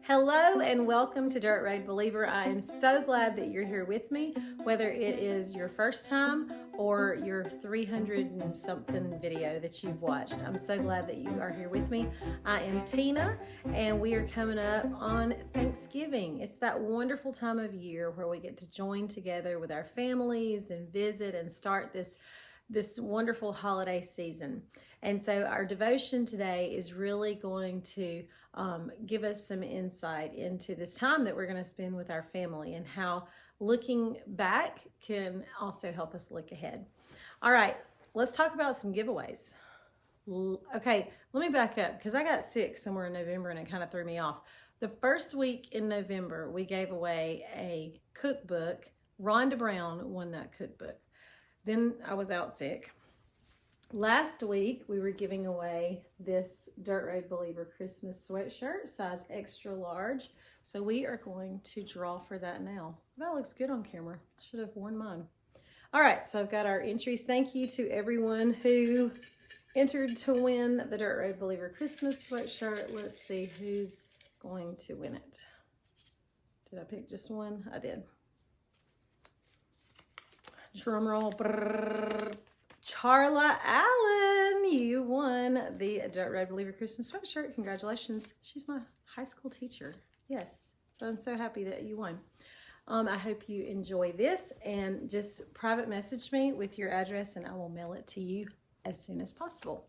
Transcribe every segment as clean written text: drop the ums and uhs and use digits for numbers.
Hello and welcome to Dirt Road Believer. I am so glad that you're here with me, whether it is your first time or your 300 and something video that you've watched. I'm so glad that you are here with me. I am Tina and we are coming up on Thanksgiving. It's that wonderful time of year where we get to join together with our families and visit and start this wonderful holiday season. And so our devotion today is really going to give us some insight into this time that we're going to spend with our family and how looking back can also help us look ahead. All right, let's talk about some giveaways. Okay, let me back up because I got sick somewhere in November and it kind of threw me off. The first week in November, we gave away a cookbook. Rhonda Brown won that cookbook. Then I was out sick. Last week, we were giving away this Dirt Road Believer Christmas sweatshirt, size extra large. So we are going to draw for that now. That looks good on camera. I should have worn mine. All right, so I've got our entries. Thank you to everyone who entered to win the Dirt Road Believer Christmas sweatshirt. Let's see who's going to win it. Did I pick just one? I did. Drum roll. Charla Allen, you won the Dirt Road Believer Christmas sweatshirt. Congratulations. She's my high school teacher. Yes. So I'm so happy that you won. I hope you enjoy this and just private message me with your address and I will mail it to you as soon as possible.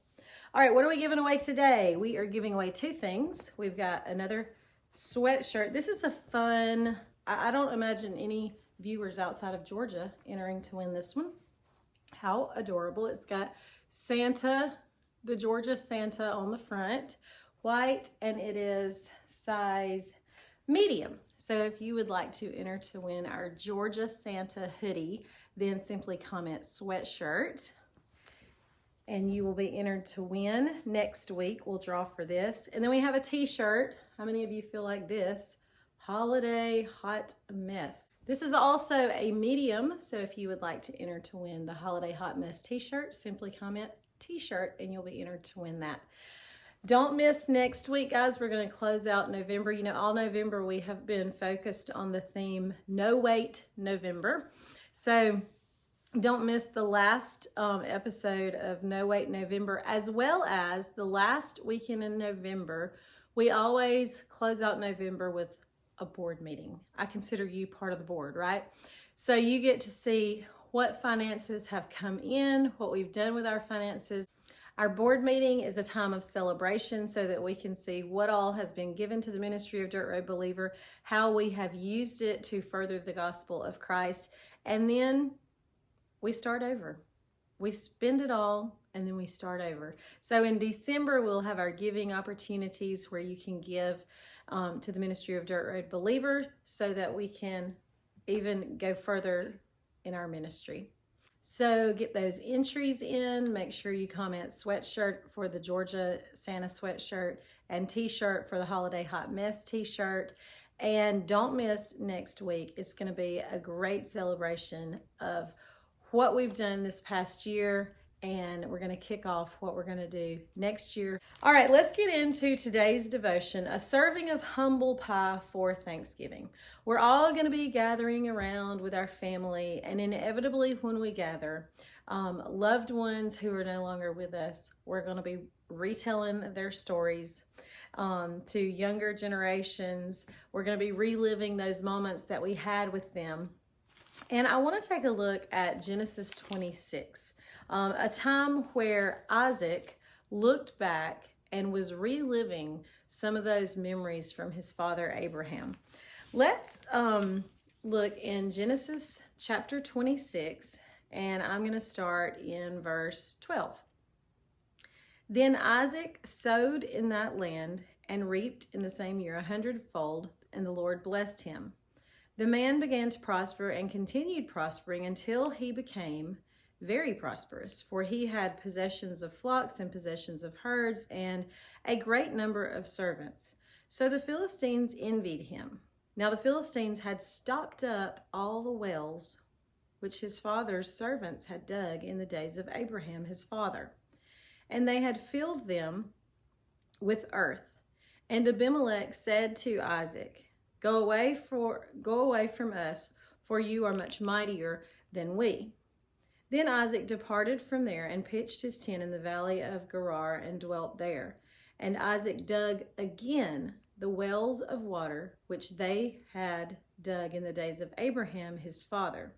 All right, what are we giving away today? We are giving away two things. We've got another sweatshirt. This is a fun, I don't imagine any viewers outside of Georgia entering to win this one. How adorable. It's got Santa, the Georgia Santa on the front, white, and it is size medium. So if you would like to enter to win our Georgia Santa hoodie, then simply comment sweatshirt and you will be entered to win. Next week we'll draw for this. And then we have a t-shirt. How many of you feel like this? Holiday Hot Mess. This is also a medium, so if you would like to enter to win the Holiday Hot Mess t-shirt, simply comment t-shirt and you'll be entered to win that. Don't miss next week, guys. We're going to close out November. You know, all November we have been focused on the theme No Wait November. So don't miss the last episode of No Wait November, as well as the last weekend in November. We always close out November with a board meeting. I consider you part of the board, right? So you get to see what finances have come in, what we've done with our finances. Our board meeting is a time of celebration so that we can see what all has been given to the ministry of Dirt Road Believer, how we have used it to further the gospel of Christ, and then we start over. We spend it all and then we start over. So in December, we'll have our giving opportunities where you can give to the ministry of Dirt Road Believer so that we can even go further in our ministry. So get those entries in. Make sure you comment sweatshirt for the Georgia Santa sweatshirt and t-shirt for the Holiday Hot Mess t-shirt. And don't miss next week. It's going to be a great celebration of what we've done this past year, and we're going to kick off what we're going to do next year. All right, let's get into today's devotion, a serving of humble pie for Thanksgiving. We're all going to be gathering around with our family, and inevitably when we gather, loved ones who are no longer with us, we're going to be retelling their stories to younger generations. We're going to be reliving those moments that we had with them. And I want to take a look at Genesis 26, a time where Isaac looked back and was reliving some of those memories from his father Abraham. Let's look in Genesis chapter 26, and I'm going to start in verse 12. Then Isaac sowed in that land and reaped in the same year 100-fold, and the Lord blessed him. The man began to prosper and continued prospering until he became very prosperous, for he had possessions of flocks and possessions of herds and a great number of servants. So the Philistines envied him. Now the Philistines had stopped up all the wells which his father's servants had dug in the days of Abraham his father, and they had filled them with earth. And Abimelech said to Isaac, go away from us, for you are much mightier than we. Then Isaac departed from there and pitched his tent in the valley of Gerar and dwelt there. And Isaac dug again the wells of water which they had dug in the days of Abraham his father,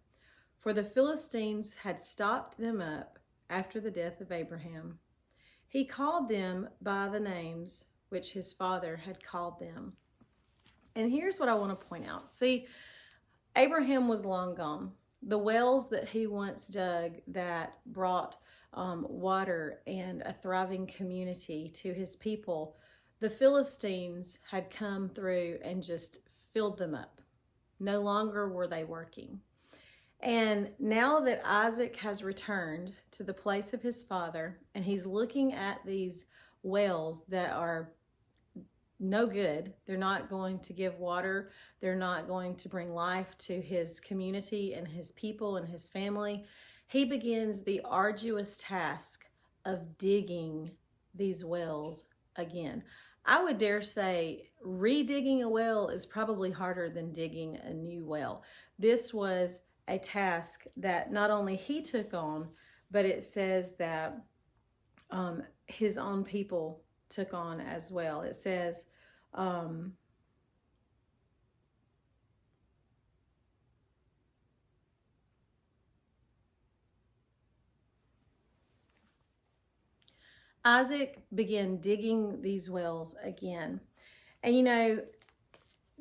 for the Philistines had stopped them up after the death of Abraham. He called them by the names which his father had called them. And here's what I want to point out. See, Abraham was long gone. The wells that he once dug that brought water and a thriving community to his people, the Philistines had come through and just filled them up. No longer were they working. And now that Isaac has returned to the place of his father, and he's looking at these wells that are no good, they're not going to give water, they're not going to bring life to his community and his people and his family, he begins the arduous task of digging these wells again. I would dare say redigging a well is probably harder than digging a new well. This was a task that not only he took on, but it says that his own people took on as well. It says, Isaac began digging these wells again. And you know,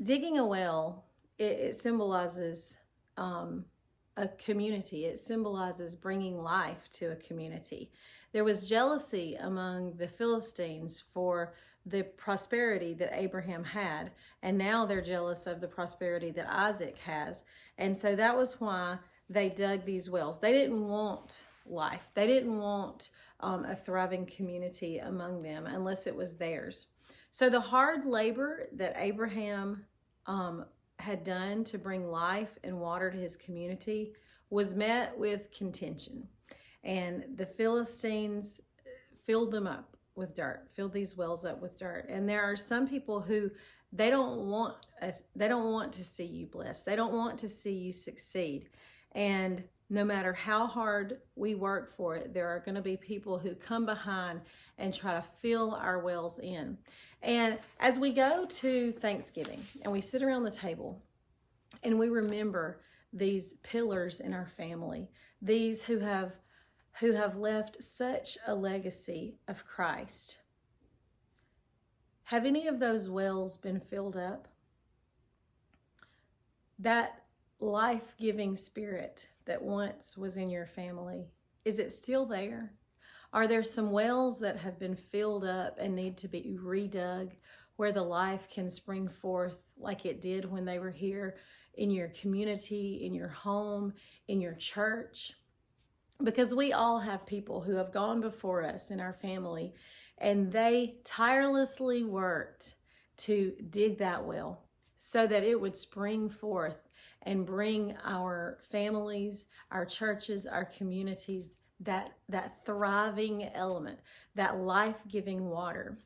digging a well, it symbolizes a community. It symbolizes bringing life to a community. There was jealousy among the Philistines for the prosperity that Abraham had, and now they're jealous of the prosperity that Isaac has. And so that was why they dug these wells. They didn't want life. They didn't want a thriving community among them unless it was theirs. So the hard labor that Abraham had done to bring life and water to his community was met with contention. And the Philistines filled them up with dirt, filled these wells up with dirt. And there are some people who they don't want to see you blessed. They don't want to see you succeed. And no matter how hard we work for it, there are going to be people who come behind and try to fill our wells in. And as we go to Thanksgiving and we sit around the table and we remember these pillars in our family, these who have left such a legacy of Christ, have any of those wells been filled up? That life-giving spirit that once was in your family, is it still there? Are there some wells that have been filled up and need to be redug where the life can spring forth like it did when they were here in your community, in your home, in your church? Because we all have people who have gone before us in our family and they tirelessly worked to dig that well so that it would spring forth and bring our families, our churches, our communities, that thriving element, that life-giving water.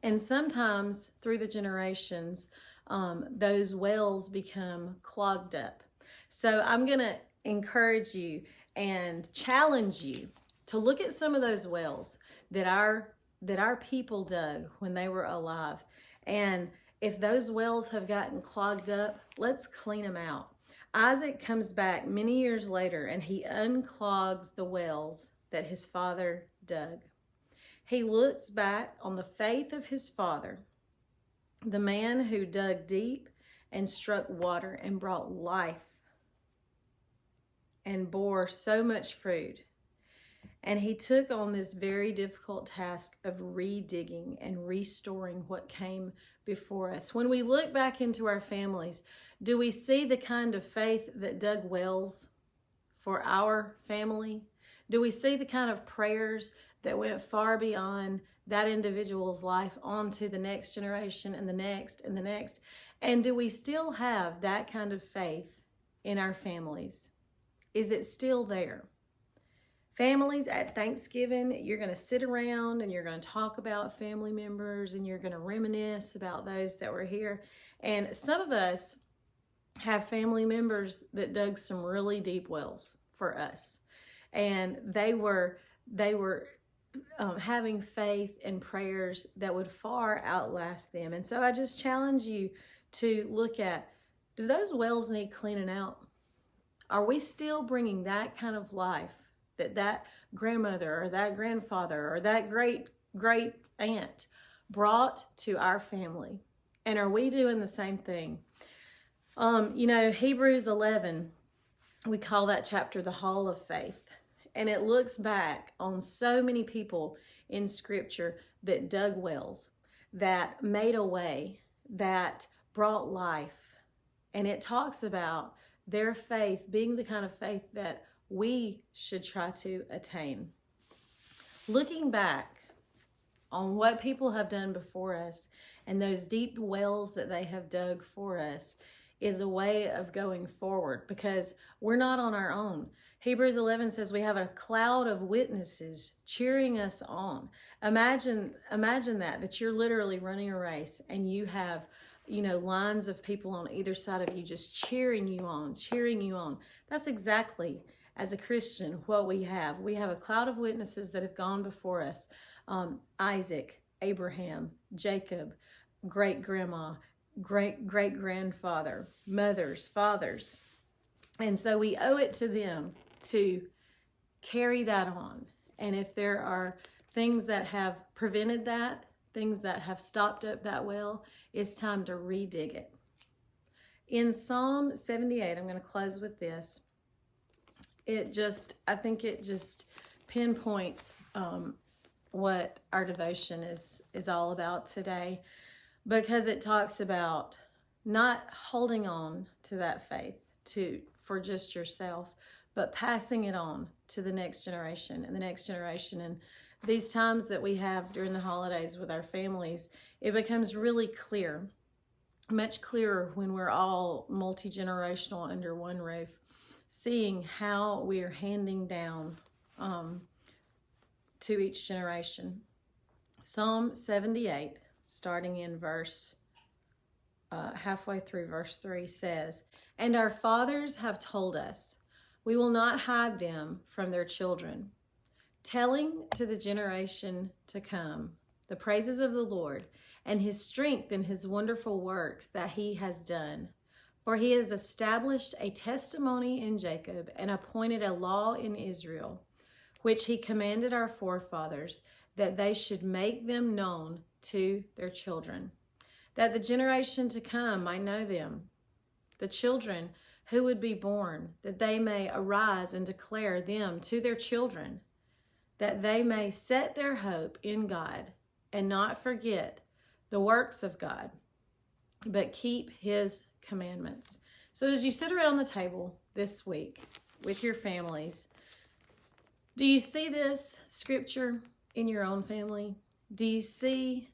And sometimes through the generations, those wells become clogged up. So I'm going to encourage you and challenge you to look at some of those wells that our people dug when they were alive. And if those wells have gotten clogged up, let's clean them out. Isaac comes back many years later and he unclogs the wells that his father dug. He looks back on the faith of his father, the man who dug deep and struck water and brought life and bore so much fruit. And he took on this very difficult task of redigging and restoring what came before us. When we look back into our families, do we see the kind of faith that dug wells for our family? Do we see the kind of prayers that went far beyond that individual's life onto the next generation and the next and the next? And do we still have that kind of faith in our families? Is it still there? Families at Thanksgiving, you're going to sit around and you're going to talk about family members and you're going to reminisce about those that were here. And some of us have family members that dug some really deep wells for us. And they were having faith and prayers that would far outlast them. And so I just challenge you to look at, do those wells need cleaning out? Are we still bringing that kind of life that grandmother or that grandfather or that great aunt brought to our family? And are we doing the same thing? Hebrews 11, we call that chapter the Hall of Faith. And it looks back on so many people in Scripture that dug wells, that made a way, that brought life. And it talks about their faith being the kind of faith that we should try to attain. Looking back on what people have done before us and those deep wells that they have dug for us is a way of going forward, because we're not on our own. Hebrews 11 says we have a cloud of witnesses cheering us on. Imagine that you're literally running a race and you have, lines of people on either side of you just cheering you on. That's exactly, as a Christian, what we have. We have a cloud of witnesses that have gone before us. Isaac, Abraham, Jacob, great-grandma, great-great-grandfather, mothers, fathers. And so we owe it to them to carry that on. And if there are things that have prevented that, things that have stopped up that well, it's time to redig it. In Psalm 78, I'm going to close with this. I think it just pinpoints what our devotion is all about today, because it talks about not holding on to that faith for just yourself, but passing it on to the next generation and the next generation. And these times that we have during the holidays with our families, it becomes really clear, much clearer when we're all multi-generational under one roof, seeing how we are handing down to each generation. Psalm 78, starting in halfway through verse 3 says, "And our fathers have told us, we will not hide them from their children, telling to the generation to come the praises of the Lord and his strength and his wonderful works that he has done. For he has established a testimony in Jacob and appointed a law in Israel, which he commanded our forefathers, that they should make them known to their children, that the generation to come might know them, the children who would be born, that they may arise and declare them to their children, that they may set their hope in God and not forget the works of God, but keep his commandments." So as you sit around the table this week with your families, do you see this scripture in your own family? Do you see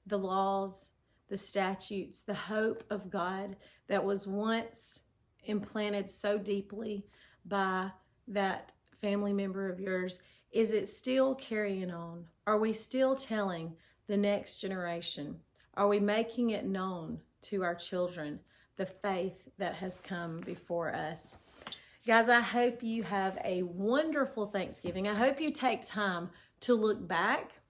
the laws, the statutes, the hope of God that was once implanted so deeply by that family member of yours? Is it still carrying on? Are we still telling the next generation? Are we making it known to our children the faith that has come before us? Guys, I hope you have a wonderful Thanksgiving. I hope you take time to look back,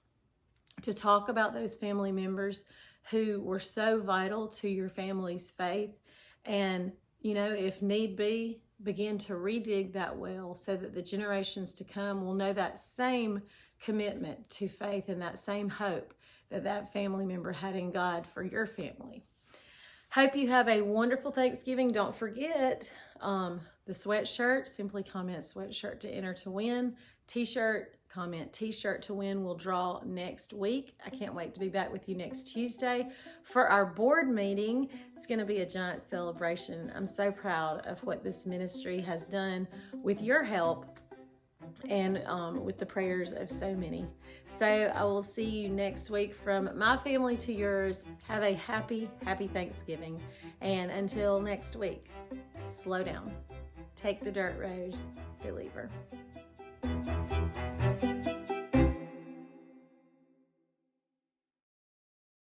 to talk about those family members who were so vital to your family's faith. And, if need be, begin to redig that well so that the generations to come will know that same commitment to faith and that same hope that family member had in God for your family. Hope you have a wonderful Thanksgiving. Don't forget the sweatshirt. Simply comment sweatshirt to enter to win. T-shirt, comment T-shirt to win. We'll draw next week. I can't wait to be back with you next Tuesday for our board meeting. It's going to be a giant celebration. I'm so proud of what this ministry has done with your help and with the prayers of so many. So I will see you next week. From my family to yours, have a happy Thanksgiving. And until next week, slow down. Take the dirt road, believer.